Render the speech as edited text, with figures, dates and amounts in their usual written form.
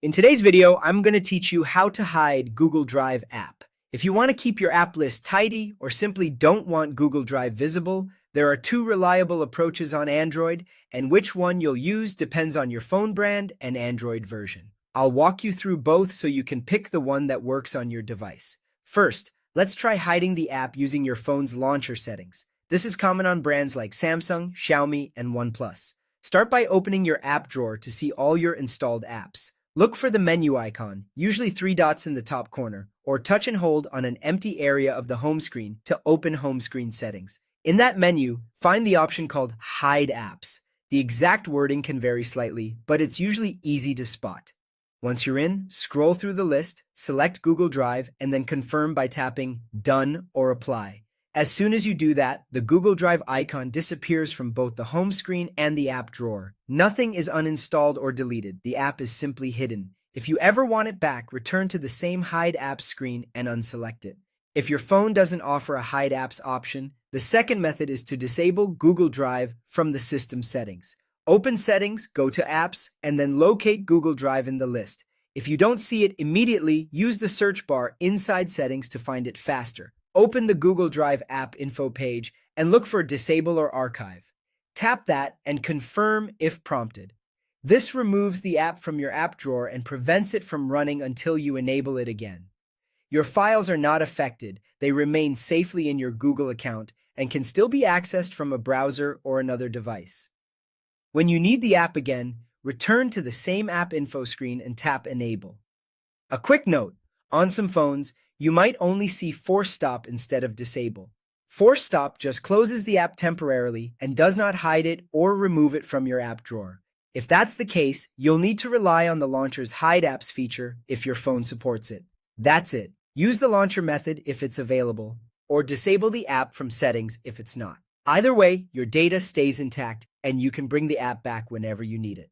In today's video, I'm going to teach you how to hide Google Drive app. If you want to keep your app list tidy or simply don't want Google Drive visible, there are two reliable approaches on Android, and which one you'll use depends on your phone brand and Android version. I'll walk you through both so you can pick the one that works on your device. First, let's try hiding the app using your phone's launcher settings. This is common on brands like Samsung, Xiaomi, and OnePlus. Start by opening your app drawer to see all your installed apps. Look for the menu icon, usually three dots in the top corner, or touch and hold on an empty area of the home screen to open home screen settings. In that menu, find the option called Hide Apps. The exact wording can vary slightly, but it's usually easy to spot. Once you're in, scroll through the list, select Google Drive, and then confirm by tapping Done or Apply. As soon as you do that, the Google Drive icon disappears from both the home screen and the app drawer. Nothing is uninstalled or deleted. The app is simply hidden. If you ever want it back, return to the same Hide Apps screen and unselect it. If your phone doesn't offer a Hide Apps option, the second method is to disable Google Drive from the system settings. Open Settings, go to Apps, and then locate Google Drive in the list. If you don't see it immediately, use the search bar inside Settings to find it faster. Open the Google Drive app info page and look for Disable or Archive. Tap that and confirm if prompted. This removes the app from your app drawer and prevents it from running until you enable it again. Your files are not affected. They remain safely in your Google account and can still be accessed from a browser or another device. When you need the app again, return to the same app info screen and tap Enable. A quick note, on some phones, you might only see Force Stop instead of Disable. Force Stop just closes the app temporarily and does not hide it or remove it from your app drawer. If that's the case, you'll need to rely on the launcher's Hide Apps feature if your phone supports it. That's it. Use the launcher method if it's available, or disable the app from settings if it's not. Either way, your data stays intact and you can bring the app back whenever you need it.